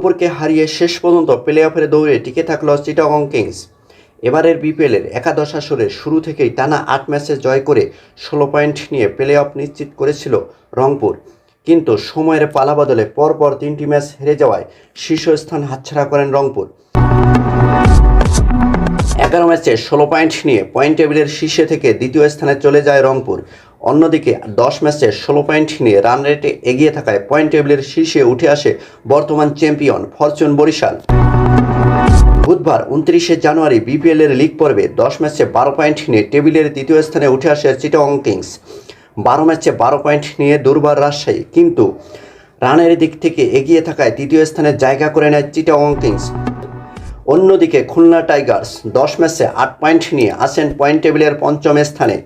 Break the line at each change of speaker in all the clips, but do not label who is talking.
রংপুরকে হারিয়ে শেষ পর্যন্ত প্লে অফের দৌড়ে টিকে থাকল চিটাগং কিংস। এবারের বিপিএলের একাদশ আসরের শুরু থেকেই টানা ৮ ম্যাচে জয় করে ১৬ পয়েন্ট নিয়ে প্লে অফ নিশ্চিত করেছিল রংপুর, কিন্তু সময়ের পালাবদলে পরপর ৩টি ম্যাচ হেরে যাওয়ায় শীর্ষস্থান হাতছাড়া করেন রংপুর। ১১ ম্যাচে ১৬ পয়েন্ট নিয়ে পয়েন্ট টেবিলের শীর্ষে থেকে দ্বিতীয় স্থানে চলে যায় রংপুর। অন্যদিকে ১০ ম্যাচে ১৬ পয়েন্ট নিয়ে রান রেটে এগিয়ে থাকায় পয়েন্ট টেবিলের শীর্ষে উঠে আসে বর্তমান চ্যাম্পিয়ন ফরচুন বরিশাল। বুধবার ২৯শে জানুয়ারি বিপিএলের লিগ পর্বে ১০ ম্যাচে ১২ পয়েন্ট নিয়ে টেবিলের দ্বিতীয় স্থানে উঠে আসে চিটাগং কিংস। ১২ ম্যাচে ১২ পয়েন্ট নিয়ে দুর্বার রাজশাহী, কিন্তু রানের দিক থেকে এগিয়ে থাকায় তৃতীয় স্থানে জায়গা করে নেয় চিটাগং কিংস। অন্যদিকে খুলনা টাইগার্স ১০ ম্যাচে ৮ পয়েন্ট নিয়ে আসেন পয়েন্ট টেবিলের পঞ্চম স্থানে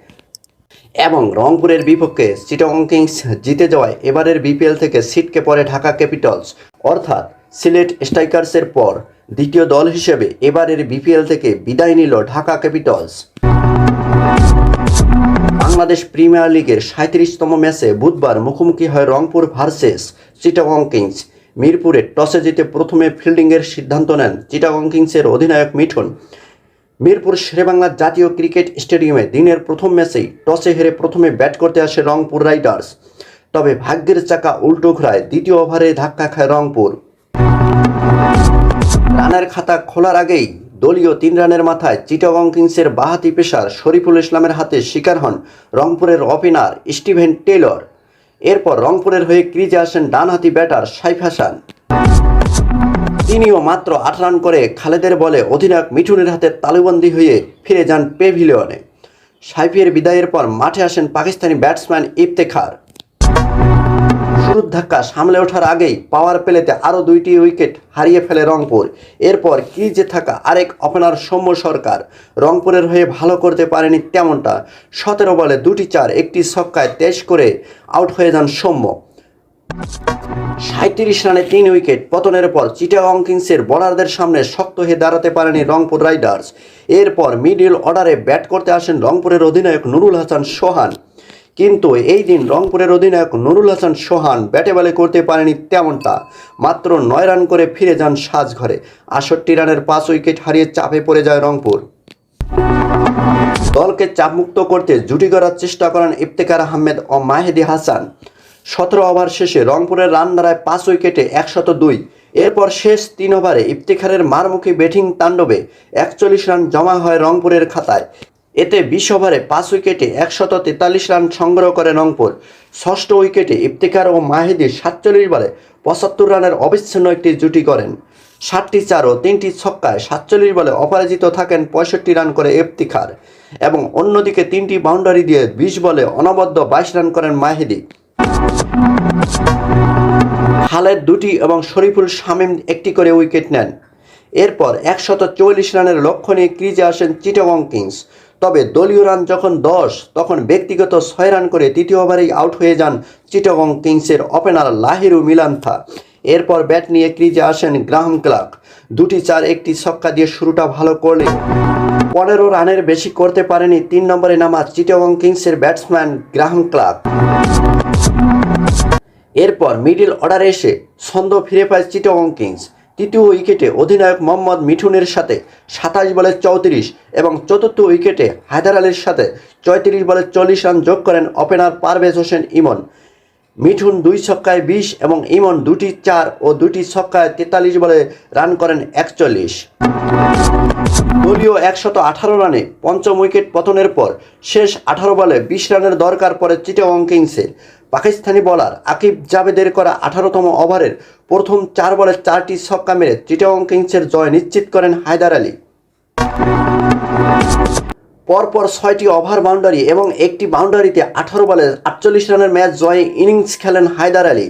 এবং রংপুরের বিপক্ষে চিটাগং কিংস জিতে যাওয়ায় এবারের বিপিএল থেকে ছিটকে পড়ে ঢাকা ক্যাপিটালস, অর্থাৎ সিলেট স্ট্রাইকার্সের পর দ্বিতীয় দল হিসেবে এবারের বিপিএল থেকে বিদায় নিল ঢাকা ক্যাপিটালস। বাংলাদেশ প্রিমিয়ার লিগের ৩৭তম ম্যাচে বুধবার মুখোমুখি হয় রংপুর ভার্সেস চিটাগং কিংস। মিরপুরে টসে জিতে প্রথমে ফিল্ডিংয়ের সিদ্ধান্ত নেন চিটাগং কিংসের অধিনায়ক মিঠুন। মিরপুর শেরেবাংলা জাতীয় ক্রিকেট স্টেডিয়ামে দিনের প্রথম ম্যাচেই টসে হেরে প্রথমে ব্যাট করতে আসে রংপুর রাইডার্স, তবে ভাগ্যের চাকা উল্টো ঘোরায় দ্বিতীয় ওভারে ধাক্কা খায় রংপুর। রানের খাতা খোলার আগেই দলীয় ৩ রানের মাথায় চিটাগং কিংসের বাঁহাতি পেসার শরীফুল ইসলামের হাতে শিকার হন রংপুরের ওপেনার স্টিভেন টেলর। এরপর রংপুরের হয়ে ক্রিজে আসেন ডানহাতি ব্যাটার সাইফ হাসান। তিনিও মাত্র ৮ রান করে খালেদের বলে অধিনায়ক মিঠুনের হাতে তালুবন্দী হয়ে ফিরে যান পেভিলিয়নে। সাইফের বিদায়ের পর মাঠে আসেন পাকিস্তানি ব্যাটসম্যান ইফতেখার। শুরুর ধাক্কা সামলে ওঠার আগেই পাওয়ার প্লেতে আরও ২টি উইকেট হারিয়ে ফেলে রংপুর। এরপর ক্রিজে থাকা আরেক ওপেনার সৌম্য সরকার রংপুরের হয়ে ভালো করতে পারেনি তেমনটা। ১৭ বলে ২টি চার, একটি ছক্কায় ২৩ করে আউট হয়ে যান সৌম্য। ৩৭ রানে ৩ উইকেট পতনের পর চিটাগং কিংসের বোলারদের সামনে শক্ত হয়ে দাঁড়াতে পারেনি রংপুর রাইডার্স। এরপর মিডল অর্ডারে ব্যাট করতে আসেন রংপুরের অধিনায়ক নুরুল হাসান সোহান, কিন্তু এই দিন রংপুরের অধিনায়ক নুরুল হাসান সোহান ব্যাটে বলে করতে পারেনি তেমনটা। মাত্র ৯ রান করে ফিরে যান সাজঘরে। ৬৮ রানের ৫ উইকেট হারিয়ে চাপে পড়ে যায় রংপুর। দলকে চাপমুক্ত করতে জুটি করার চেষ্টা করেন ইফতেখার আহমেদ ও মাহেদী হাসান। ১৭ ওভার শেষে রংপুরের রান দাঁড়ায় ৫ উইকেটে ১০২। এরপর শেষ ৩ ওভারে ইফতেখারের মারমুখী ব্যাটিং তাণ্ডবে ৪১ রান জমা হয় রংপুরের খাতায়। এতে ২০ ওভারে ৫ উইকেটে ১৪৩ রান সংগ্রহ করে রংপুর। ষষ্ঠ উইকেটে ইফতেখার ও মাহেদী ৪৭ বলে ৭৫ রানের অবিচ্ছিন্ন একটি জুটি করেন। ৭টি চার ও ৩টি ছক্কায় ৪৭ বলে অপরাজিত থাকেন ৬৫ রান করে ইফতেখার এবং অন্যদিকে ৩টি বাউন্ডারি দিয়ে ২০ বলে অনবদ্য ২২ রান করেন মাহেদী। খালেদ ২টি এবং শরীফুল শামীম ১টি করে উইকেট নেন। এরপর ১৪৪ রানের লক্ষ্য নিয়ে ক্রিজে আসেন চিটাগং কিংস, তবে দলীয় রান যখন ১০ তখন ব্যক্তিগত ৬ রান করে তৃতীয় ওভারেই আউট হয়ে যান চিটাগং কিংসের ওপেনার লাহিরু মিলান্থা। এরপর ব্যাট নিয়ে ক্রিজে আসেন গ্রাহাম ক্লার্ক। ২টি চার, একটি ছক্কা দিয়ে শুরুটা ভালো করলে ১৫ রানের বেশি করতে পারেনি ৩ নম্বরে নামা চিটাগং কিংসের ব্যাটসম্যান গ্রাহাম ক্লার্ক। এরপর মিডল অর্ডারে এসে ছন্দ ফিরে পায় চিটাগং কিংস। তৃতীয় উইকেটে অধিনায়ক মোহাম্মদ মিঠুনের সাথে ২৭ বলে ৩৪ এবং চতুর্থ উইকেটে হায়দার আলীর সাথে ৩৬ বলে ৪০ রান যোগ করেন ওপেনার পারভেজ হোসেন ইমন। মিঠুন ২ ছক্কায় ২০ এবং ইমন ২টি চার ও ২টি ছক্কায় ৪৩ বলে রান করেন ৪১। দলীয় ১১৮ রানে পঞ্চম উইকেট পতনের পর শেষ ১৮ বলে ২০ রানের দরকার পড়ে চিটাগং কিংসের। পাকিস্তানি বোলার আকিব জাভেদের করা ১৮তম ওভারের প্রথম ৪ বলে ৪টি ছক্কা মেরে চিটাগং কিংসের জয় নিশ্চিত করেন হায়দার আলী। পরপর ৬টি ওভার বাউন্ডারি এবং একটি বাউন্ডারিতে ১৮ বলে ৪৮ রানের ম্যাচ জয়ে ইনিংস খেলেন হায়দার আলী।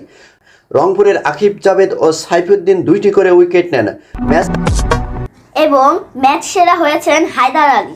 রংপুরের আকিব জাভেদ ও সাইফুদ্দিন ২টি করে উইকেট নেন
এবং ম্যাচ সেরা হয়েছেন হায়দার আলী।